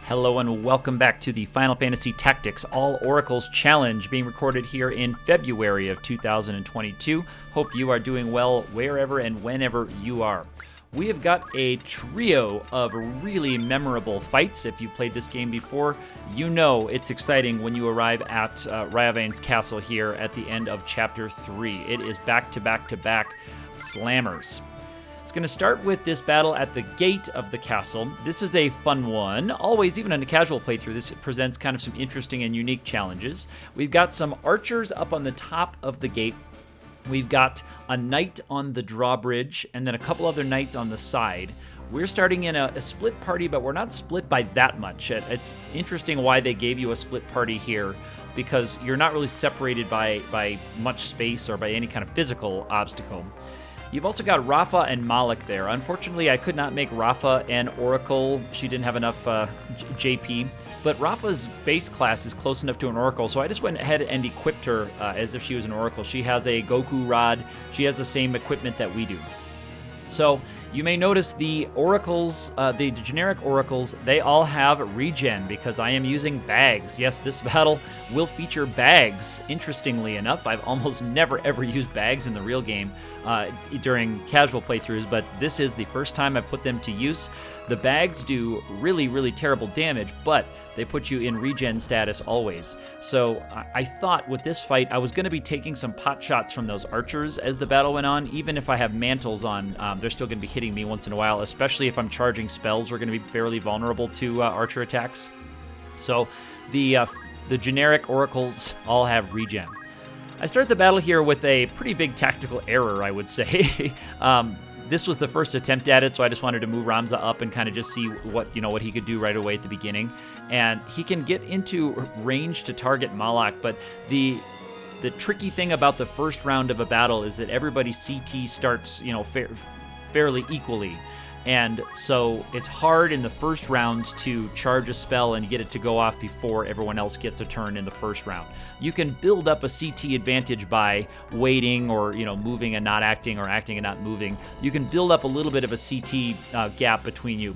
Hello and welcome back to the Final Fantasy Tactics All Oracles Challenge, being recorded here in February of 2022. Hope you are doing well wherever and whenever you are. We have got a trio of really memorable fights. If you've played this game before, you know it's exciting when you arrive at Riovanes Castle here at the end of Chapter 3. It is back-to-back-to-back slammers. It's going to start with this battle at the gate of the castle. This is a fun one. Always, even in a casual playthrough, this presents kind of some interesting and unique challenges. We've got some archers up on the top of the gate. We've got a knight on the drawbridge, and then a couple other knights on the side. We're starting in a split party, but we're not split by that much. It's interesting why they gave you a split party here, because you're not really separated by much space or by any kind of physical obstacle. You've also got Rafa and Malik there. Unfortunately, I could not make Rafa an Oracle. She didn't have enough JP. But Rafa's base class is close enough to an Oracle, so I just went ahead and equipped her as if she was an Oracle. She has a Goku Rod. She has the same equipment that we do. So you may notice the Oracles, the generic Oracles, they all have regen because I am using bags. Yes, this battle will feature bags. Interestingly enough, I've almost never ever used bags in the real game during casual playthroughs, but this is the first time I've put them to use. The bags do really, really terrible damage, but they put you in regen status always. So I thought with this fight, I was going to be taking some pot shots from those archers as the battle went on. Even if I have mantles on, they're still going to be hitting me once in a while, especially if I'm charging spells. We're going to be fairly vulnerable to archer attacks. So the generic oracles all have regen. I start the battle here with a pretty big tactical error, I would say. This was the first attempt at it, so I just wanted to move Ramza up and kind of just see what he could do right away at the beginning. And he can get into range to target Malak, but the tricky thing about the first round of a battle is that everybody's CT starts, fairly equally. And so it's hard in the first round to charge a spell and get it to go off before everyone else gets a turn in the first round. You can build up a CT advantage by waiting or, moving and not acting or acting and not moving. You can build up a little bit of a CT gap between you.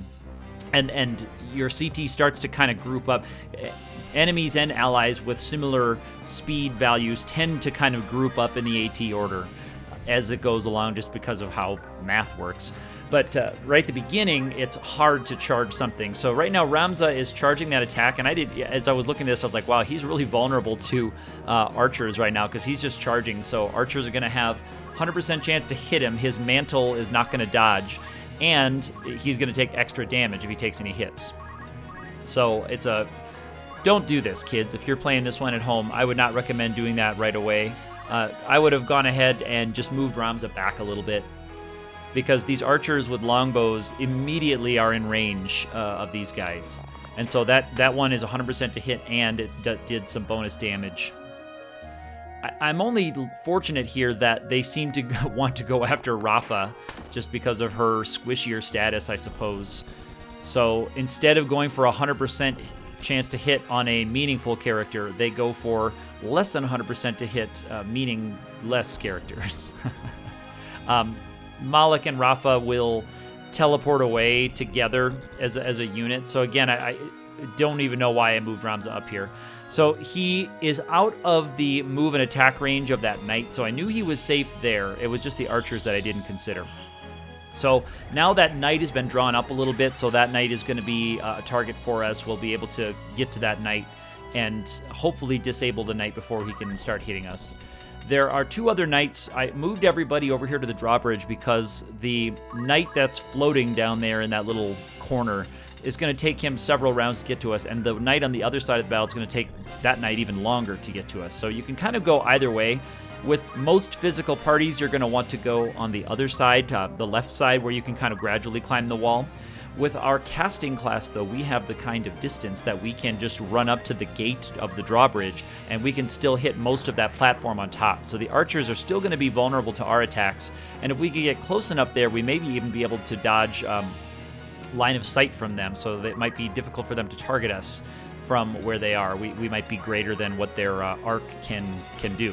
And your CT starts to kind of group up. Enemies and allies with similar speed values tend to kind of group up in the AT order as it goes along, just because of how math works. But right at the beginning, it's hard to charge something. So right now, Ramza is charging that attack, and as I was looking at this, I was like, wow, he's really vulnerable to archers right now because he's just charging. So archers are going to have 100% chance to hit him. His mantle is not going to dodge, and he's going to take extra damage if he takes any hits. So don't do this, kids. If you're playing this one at home, I would not recommend doing that right away. I would have gone ahead and just moved Ramza back a little bit, because these archers with longbows immediately are in range of these guys. And so that one is 100% to hit, and it did some bonus damage. I'm only fortunate here that they seem to want to go after Rafa just because of her squishier status, I suppose. So instead of going for 100% chance to hit on a meaningful character, they go for less than 100% to hit meaningless characters. Malik and Rafa will teleport away together as a unit. So again, I don't even know why I moved Ramza up here. So he is out of the move and attack range of that knight, so I knew he was safe there. It was just the archers that I didn't consider. So now that knight has been drawn up a little bit, so that knight is going to be a target for us. We'll be able to get to that knight and hopefully disable the knight before he can start hitting us. There are two other knights. I moved everybody over here to the drawbridge because the knight that's floating down there in that little corner is going to take him several rounds to get to us, and the knight on the other side of the battle is going to take that knight even longer to get to us. So you can kind of go either way. With most physical parties, you're going to want to go on the other side, the left side, where you can kind of gradually climb the wall. With our casting class, though, we have the kind of distance that we can just run up to the gate of the drawbridge, and we can still hit most of that platform on top. So the archers are still going to be vulnerable to our attacks, and if we can get close enough there, we maybe even be able to dodge line of sight from them, so that it might be difficult for them to target us from where they are. We might be greater than what their arc can do.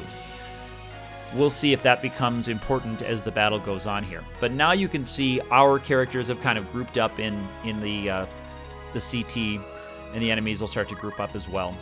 We'll see if that becomes important as the battle goes on here. But now you can see our characters have kind of grouped up in the CT and the enemies will start to group up as well.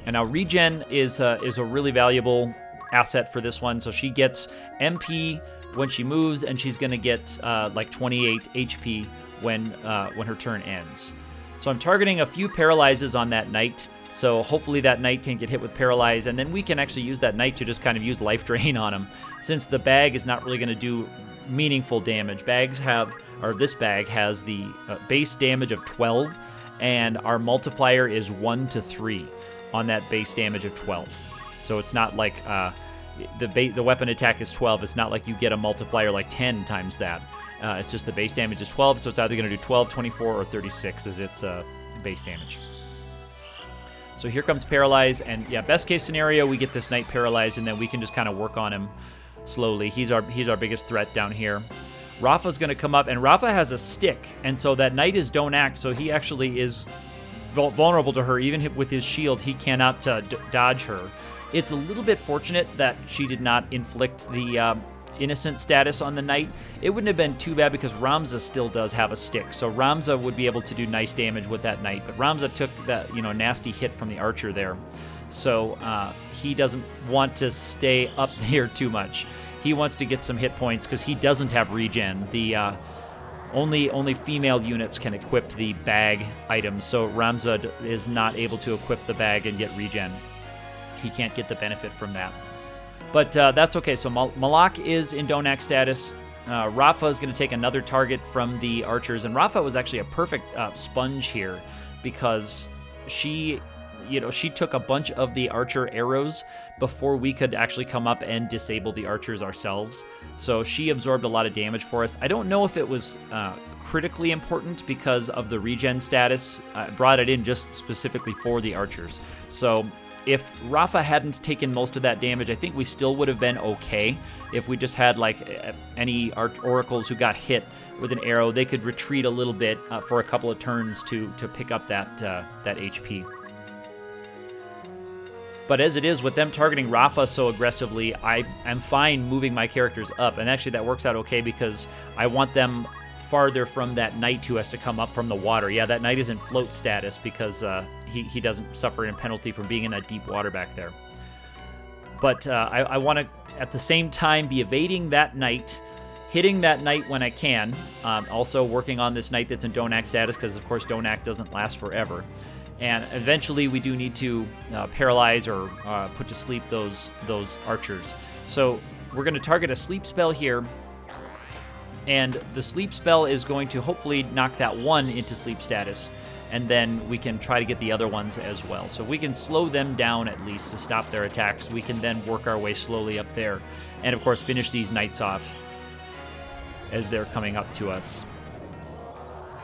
And now regen is a really valuable asset for this one. So she gets MP when she moves, and she's going to get like 28 HP when her turn ends. So I'm targeting a few paralyzes on that knight. So hopefully that knight can get hit with paralyze, and then we can actually use that knight to just kind of use life drain on him. Since the bag is not really going to do meaningful damage. This bag has the base damage of 12, and our multiplier is 1 to 3 on that base damage of 12. So it's not like the weapon attack is 12. It's not like you get a multiplier like 10 times that. It's just the base damage is 12, so it's either going to do 12, 24, or 36 as its base damage. So here comes Paralyze, and yeah, best case scenario, we get this knight paralyzed, and then we can just kind of work on him slowly. He's our biggest threat down here. Rafa's going to come up, and Rafa has a stick, and so that knight is don't act, so he actually is vulnerable to her. Even with his shield, he cannot dodge her. It's a little bit fortunate that she did not inflict the innocent status on the knight. It wouldn't have been too bad because Ramza still does have a stick, so Ramza would be able to do nice damage with that knight, but Ramza took that nasty hit from the archer there, so he doesn't want to stay up there too much. He wants to get some hit points because he doesn't have regen. The only female units can equip the bag items, so Ramza is not able to equip the bag and get regen. He can't get the benefit from that. But that's okay. So Malak is in Donak status. Rafa is going to take another target from the archers. And Rafa was actually a perfect sponge here because she took a bunch of the archer arrows before we could actually come up and disable the archers ourselves. So she absorbed a lot of damage for us. I don't know if it was critically important because of the regen status. I brought it in just specifically for the archers. So if Rafa hadn't taken most of that damage, I think we still would have been okay. If we just had like any oracles who got hit with an arrow, they could retreat a little bit for a couple of turns to pick up that HP. But as it is, with them targeting Rafa so aggressively, I am fine moving my characters up. And actually that works out okay because I want them farther from that knight who has to come up from the water. Yeah, that knight is in float status because he doesn't suffer a penalty from being in that deep water back there. But I want to, at the same time, be evading that knight, hitting that knight when I can, also working on this knight that's in don't act status because, of course, don't act doesn't last forever. And eventually we do need to paralyze or put to sleep those archers. So we're going to target a sleep spell here, and the sleep spell is going to hopefully knock that one into sleep status, and then we can try to get the other ones as well. So if we can slow them down at least to stop their attacks, we can then work our way slowly up there, and of course finish these knights off as they're coming up to us.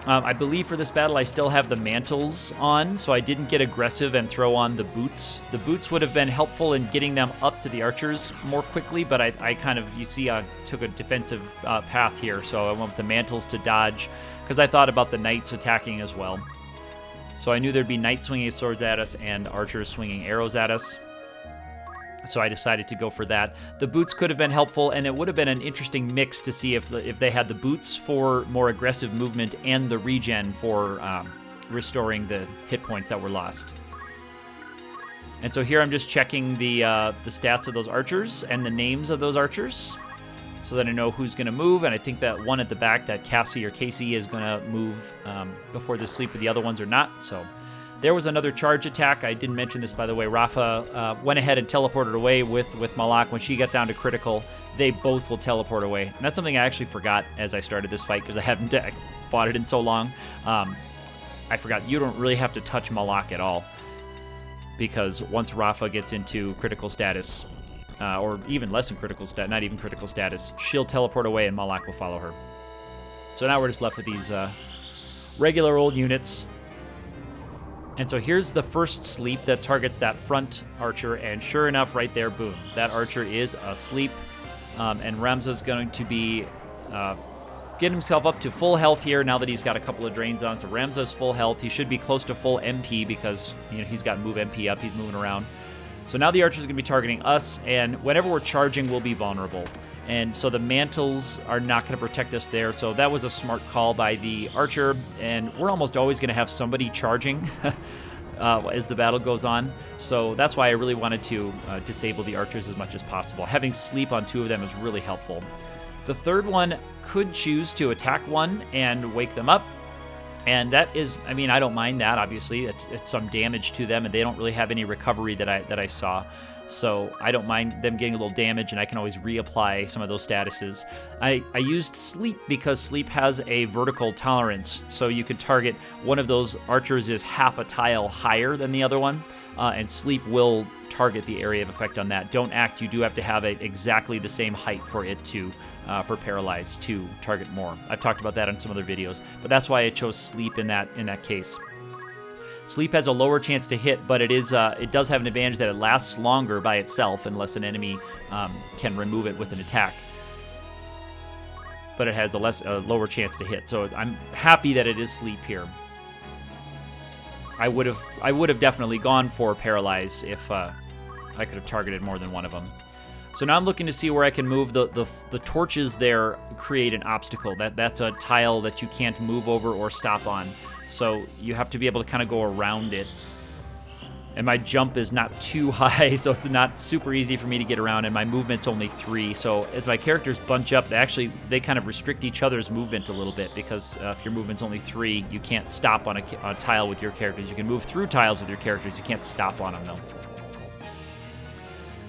I believe for this battle I still have the mantles on, so I didn't get aggressive and throw on the boots. The boots would have been helpful in getting them up to the archers more quickly, but I kind of, you see, I took a defensive path here, so I went with the mantles to dodge, because I thought about the knights attacking as well. So I knew there'd be knights swinging swords at us and archers swinging arrows at us. So I decided to go for that. The boots could have been helpful, and it would have been an interesting mix to see if they had the boots for more aggressive movement and the regen for restoring the hit points that were lost. And so here I'm just checking the stats of those archers and the names of those archers so that I know who's going to move, and I think that one at the back, that Cassie or Casey, is going to move before the sleep, but the other ones are not, so... There was another charge attack. I didn't mention this, by the way. Rafa went ahead and teleported away with Malak. When she got down to critical, they both will teleport away. And that's something I actually forgot as I started this fight because I haven't fought it in so long. I forgot you don't really have to touch Malak at all because once Rafa gets into critical status, or even less than critical status, not even critical status, she'll teleport away and Malak will follow her. So now we're just left with these regular old units. And so here's the first sleep that targets that front archer, and sure enough, right there, boom, that archer is asleep. And Ramza's going to be getting himself up to full health here now that he's got a couple of drains on. So Ramza's full health. He should be close to full MP because he's got move MP up. He's moving around. So now the archer's going to be targeting us, and whenever we're charging, we'll be vulnerable. And so the mantles are not going to protect us there. So that was a smart call by the archer. And we're almost always going to have somebody charging as the battle goes on. So that's why I really wanted to disable the archers as much as possible. Having sleep on 2 of them is really helpful. The third one could choose to attack one and wake them up. And that is, I mean, I don't mind that, obviously. It's some damage to them, and they don't really have any recovery that I saw. So I don't mind them getting a little damage, and I can always reapply some of those statuses. I used Sleep because Sleep has a vertical tolerance, so you could target one of those archers is half a tile higher than the other one, and Sleep will target the area of effect on that. Don't Act, you do have to have it exactly the same height for it to, for Paralyze to target more. I've talked about that in some other videos, but that's why I chose Sleep in that case. Sleep has a lower chance to hit, but it does have an advantage that it lasts longer by itself unless an enemy can remove it with an attack. But it has a lower chance to hit, so I'm happy that it is Sleep here. I would have definitely gone for Paralyze if I could have targeted more than one of them. So now I'm looking to see where I can move the torches there. Create an obstacle. That's a tile that you can't move over or stop on. So you have to be able to kind of go around it. And my jump is not too high, so it's not super easy for me to get around, and my movement's only 3. So as my characters bunch up, they kind of restrict each other's movement a little bit, because if your movement's only 3, you can't stop on a tile with your characters. You can move through tiles with your characters. You can't stop on them, though.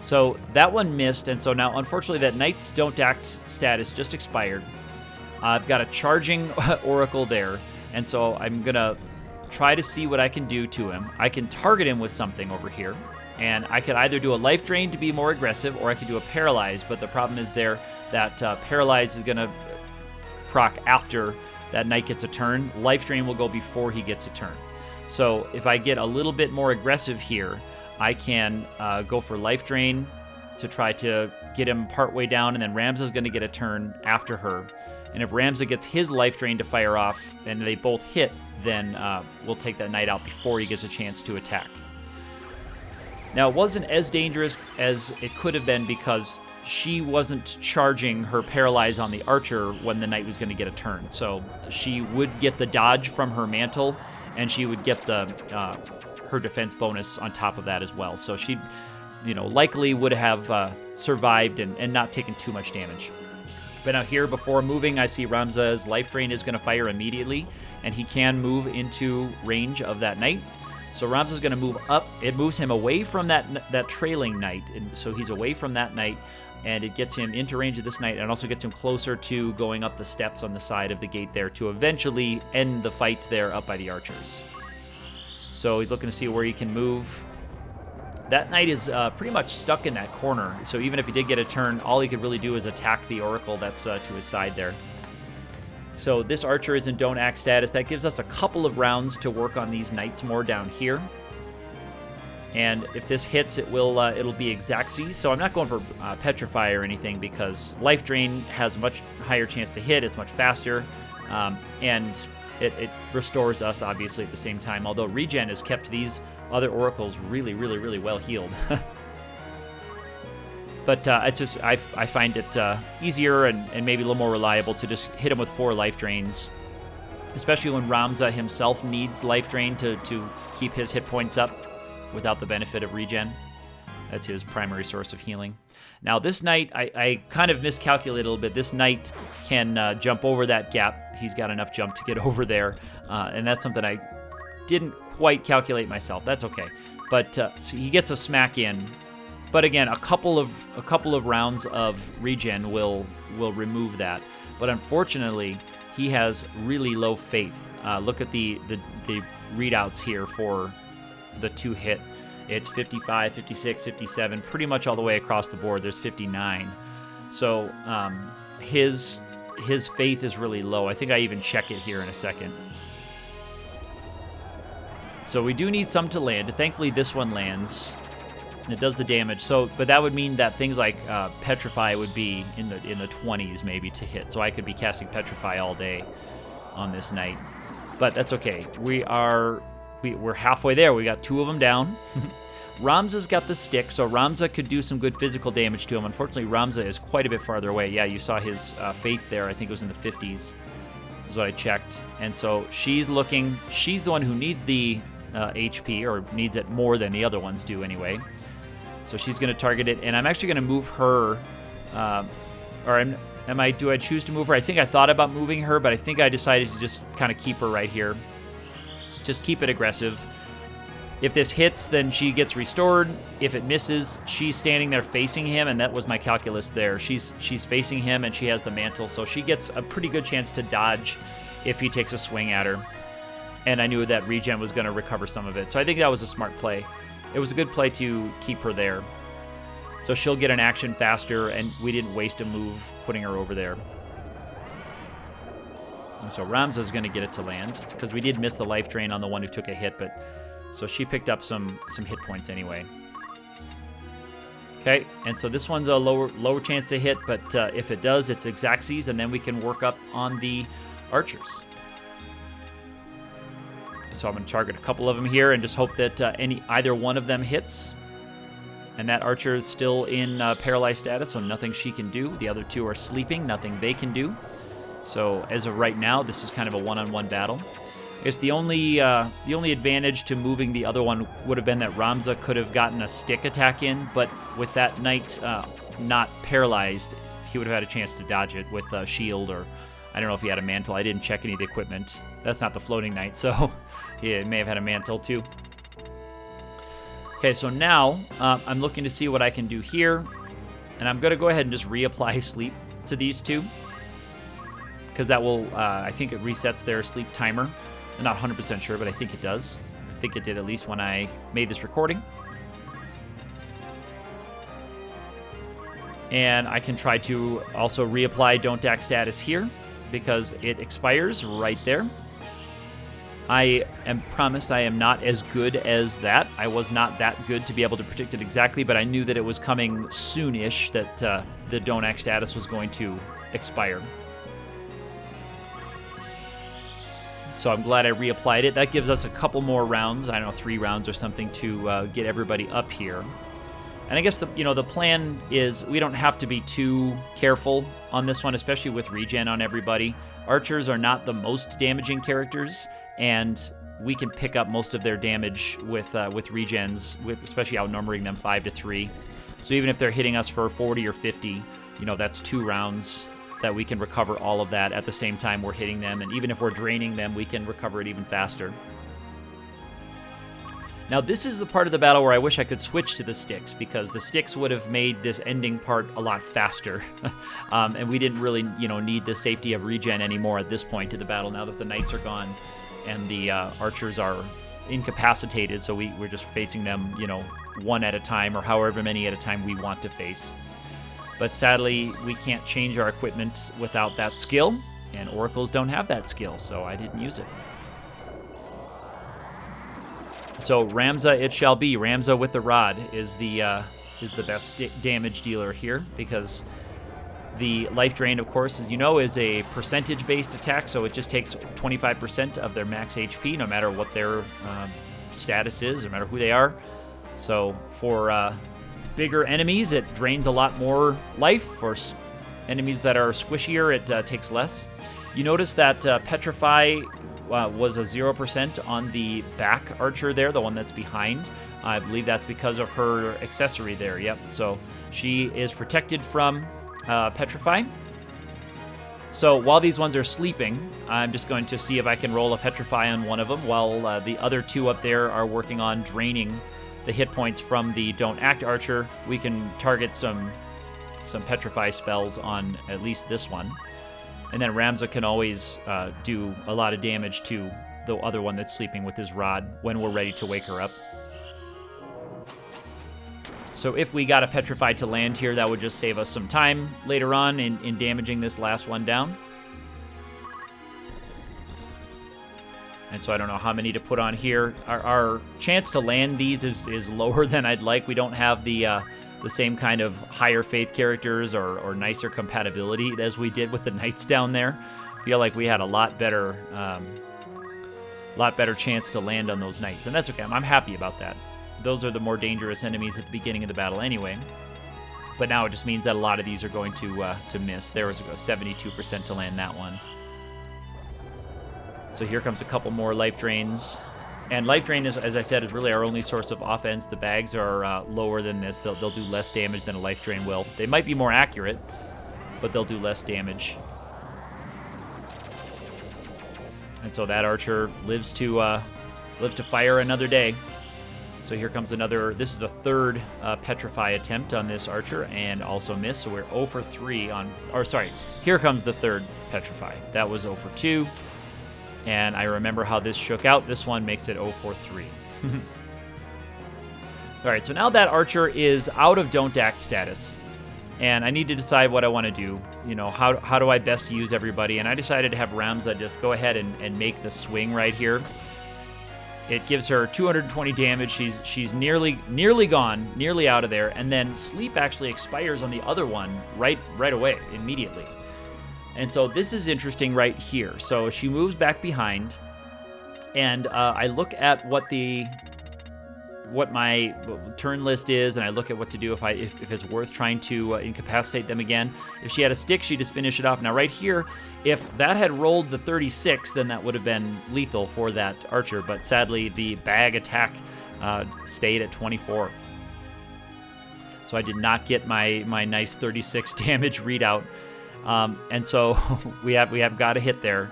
So that one missed, and so now, unfortunately, that Knights Don't Act status just expired. I've got a charging Oracle there, and so I'm going to try to see what I can do to him. I can target him with something over here, and I could either do a Life Drain to be more aggressive, or I could do a Paralyze, but the problem is there that Paralyze is going to proc after that Knight gets a turn. Life Drain will go before he gets a turn. So if I get a little bit more aggressive here, I can go for Life Drain to try to get him partway down, and then Ramza's going to get a turn after her. And if Ramza gets his Life Drain to fire off and they both hit, then we'll take that Knight out before he gets a chance to attack. Now, it wasn't as dangerous as it could have been because she wasn't charging her Paralyze on the archer when the Knight was going to get a turn. So she would get the dodge from her mantle, and she would get the her defense bonus on top of that as well. So she, likely would have survived and not taken too much damage. But now here, before moving, I see Ramza's Life Drain is going to fire immediately, and he can move into range of that Knight. So Ramza's going to move up. It moves him away from that trailing Knight, and so he's away from that Knight, and it gets him into range of this Knight, and also gets him closer to going up the steps on the side of the gate there to eventually end the fight there up by the archers. So he's looking to see where he can move. That Knight is pretty much stuck in that corner, so even if he did get a turn, all he could really do is attack the Oracle that's to his side there. So this archer is in Don't Act status. That gives us a couple of rounds to work on these Knights more down here. And if this hits, it'll be Exacxi. So I'm not going for Petrify or anything, because Life Drain has a much higher chance to hit. It's much faster, and it restores us, obviously, at the same time. Although Regen has kept these other Oracles really, really, really well healed. But I find it easier and maybe a little more reliable to just hit him with 4 Life Drains, especially when Ramza himself needs Life Drain to keep his hit points up without the benefit of Regen. That's his primary source of healing. Now this Knight, I kind of miscalculated a little bit. This Knight can jump over that gap. He's got enough jump to get over there, and that's something I didn't quite calculate myself. That's okay. But so he gets a smack in. But again, a couple of rounds of Regen will remove that. But unfortunately, he has really low faith. Look at the readouts here for the 2-hit. It's 55, 56, 57, pretty much all the way across the board. There's 59. So his faith is really low. I think I even check it here in a second. So we do need some to land. Thankfully, this one lands. It does the damage. So, but that would mean that things like Petrify would be in the 20s maybe to hit. So I could be casting Petrify all day on this Knight. But that's okay. We're halfway there. We got 2 of them down. Ramza's got the stick, so Ramza could do some good physical damage to him. Unfortunately, Ramza is quite a bit farther away. Yeah, you saw his faith there. I think it was in the 50s is what I checked. And so she's the one who needs the HP, or needs it more than the other ones do anyway. So she's going to target it, and I'm actually going to move her, do I choose to move her? I think I thought about moving her, but I think I decided to just kind of keep her right here. Just keep it aggressive. If this hits, then she gets restored. If it misses, she's standing there facing him, and that was my calculus there. She's facing him, and she has the mantle, so she gets a pretty good chance to dodge if he takes a swing at her. And I knew that regen was going to recover some of it, so I think that was a smart play. It was a good play to keep her there. So she'll get an action faster, and we didn't waste a move putting her over there. And so Ramza's going to get it to land, because we did miss the life drain on the one who took a hit, but so she picked up some hit points anyway. Okay, and so this one's a lower chance to hit, but if it does, it's Xaxes, and then we can work up on the archers. So I'm going to target a couple of them here and just hope that either one of them hits. And that archer is still in paralyzed status, so nothing she can do. The other two are sleeping, nothing they can do. So as of right now, this is kind of a one-on-one battle. I guess the only advantage to moving the other one would have been that Ramza could have gotten a stick attack in, but with that knight not paralyzed, he would have had a chance to dodge it with a shield, or I don't know if he had a mantle. I didn't check any of the equipment. That's not the floating knight, so he may have had a mantle too. Okay, so now I'm looking to see what I can do here, and I'm going to go ahead and just reapply sleep to these two, because that will, I think it resets their sleep timer. I'm not 100% sure, but I think it does. I think it did at least when I made this recording. And I can try to also reapply Don't Act status here, because it expires right there. I am promised I am not as good as that. I was not that good to be able to predict it exactly, but I knew that it was coming soon-ish, that the Don't Act status was going to expire. So I'm glad I reapplied it. That gives us a couple more rounds, I don't know, 3 rounds or something, to get everybody up here. And I guess the plan is we don't have to be too careful on this one, especially with regen on everybody. Archers are not the most damaging characters, and we can pick up most of their damage with regens, especially outnumbering them 5-3. So even if they're hitting us for 40 or 50, that's 2 rounds that we can recover all of that at the same time we're hitting them, and even if we're draining them, we can recover it even faster. Now this is the part of the battle where I wish I could switch to the sticks, because the sticks would have made this ending part a lot faster. And we didn't really, need the safety of regen anymore at this point in the battle, now that the knights are gone and the archers are incapacitated, so we're just facing them, one at a time, or however many at a time we want to face. But sadly, we can't change our equipment without that skill, and oracles don't have that skill, so I didn't use it. So Ramza it shall be. Ramza with the rod is the best damage dealer here, because the life drain, of course, as you know, is a percentage-based attack, so it just takes 25% of their max HP, no matter what their status is, no matter who they are. So for bigger enemies, it drains a lot more life. For enemies that are squishier, it takes less. You notice that Petrify was a 0% on the back archer there, the one that's behind. I believe that's because of her accessory there. Yep, so she is protected from Petrify. So while these ones are sleeping, I'm just going to see if I can roll a Petrify on one of them, while the other 2 up there are working on draining the hit points from the Don't Act archer. We can target some Petrify spells on at least this one. And then Ramza can always do a lot of damage to the other one that's sleeping with his rod when we're ready to wake her up. So if we got a Petrify to land here, that would just save us some time later on in damaging this last one down. And so I don't know how many to put on here. Our chance to land these is lower than I'd like. We don't have the same kind of higher faith characters or nicer compatibility as we did with the knights down there. I feel like we had a lot better chance to land on those knights, and that's okay. I'm happy about that. those are the more dangerous enemies at the beginning of the battle anyway. But now it just means that a lot of these are going to miss. There was a 72% to land that one. So here comes a couple more life drains. And life drain, is, as I said, is really our only source of offense. The bags are lower than this. They'll do less damage than a life drain will. They might be more accurate, but they'll do less damage. And so that archer lives to fire another day. So here comes another. This is the third petrify attempt on this archer, and also miss. So we're 0 for 3 on. Or sorry, here comes the third petrify. That was 0 for 2. And I remember how this shook out. This one makes it 0 for 3. All right, so now that archer is out of don't act status, and I need to decide what I want to do. You know, how do I best use everybody? And I decided to have Ramza just go ahead and make the swing right here. It gives her 220 damage. She's nearly gone, nearly out of there, and then sleep actually expires on the other one right away, immediately. And so this is interesting right here. So she moves back behind, and I look at what my turn list is, and I look at what to do if it's worth trying to incapacitate them again. If she had a stick, she just finish it off. Now right here, if that had rolled the 36, then that would have been lethal for that archer. But sadly, the bag attack stayed at 24. So I did not get my nice 36 damage readout. And so we have got a hit there.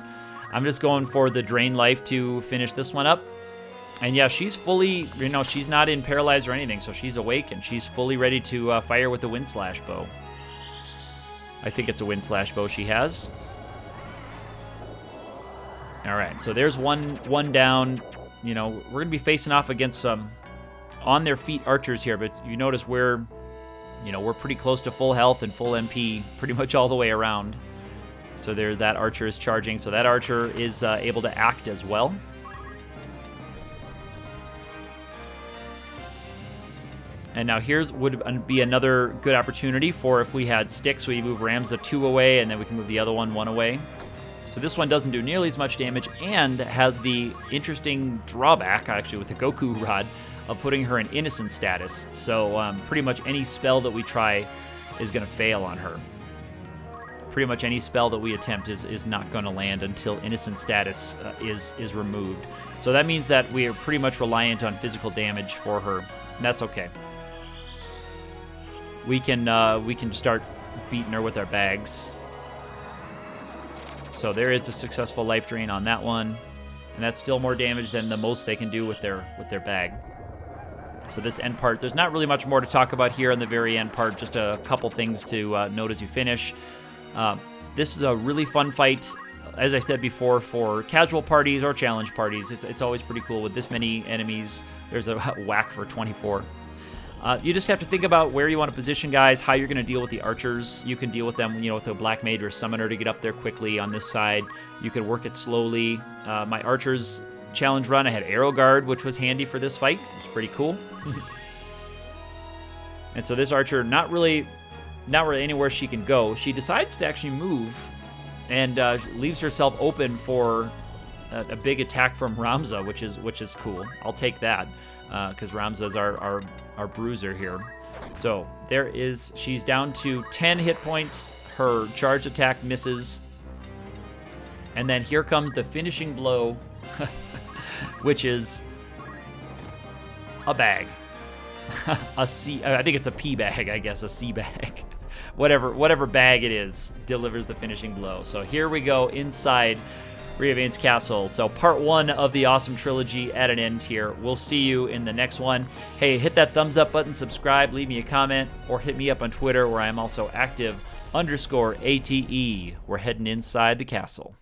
I'm just going for the drain life to finish this one up. And yeah, she's fully, she's not in paralyzed or anything, so she's awake and she's fully ready to fire with the wind slash bow. I think it's a wind slash bow she has. All right, so there's one down. We're gonna be facing off against some on their feet archers here, but you notice we're pretty close to full health and full MP pretty much all the way around. So there, that archer is charging. So that archer is able to act as well. And now here's would be another good opportunity for if we had sticks, we move Ramza 2 away, and then we can move the other one away. So this one doesn't do nearly as much damage and has the interesting drawback, actually, with the Goku rod, of putting her in innocent status. So pretty much any spell that we try is going to fail on her. Pretty much any spell that we attempt is not going to land until innocent status is removed. So that means that we are pretty much reliant on physical damage for her, and that's okay. We can start beating her with our bags. So there is a successful life drain on that one, and that's still more damage than the most they can do with their bag. So this end part, there's not really much more to talk about here on the very end part, just a couple things to note as you finish. This is a really fun fight, as I said before, for casual parties or challenge parties. It's always pretty cool with this many enemies. There's a whack for 24. You just have to think about where you want to position guys, how you're going to deal with the archers. You can deal with them, with a black mage or summoner to get up there quickly on this side. You can work it slowly. My archers challenge run, I had arrow guard, which was handy for this fight. It's pretty cool. And so this archer, not really anywhere she can go. She decides to actually move and leaves herself open for a big attack from Ramza, which is cool. I'll take that because Ramza's our bruiser here. So she's down to 10 hit points. Her charge attack misses. And then here comes the finishing blow, which is a bag. I think it's a pea bag, I guess, a sea bag. Whatever bag it is delivers the finishing blow. So here we go inside Riovanes Castle. So part 1 of the awesome trilogy at an end here. We'll see you in the next one. Hey, hit that thumbs up button, subscribe, leave me a comment, or hit me up on Twitter where I'm also active _ATE. We're heading inside the castle.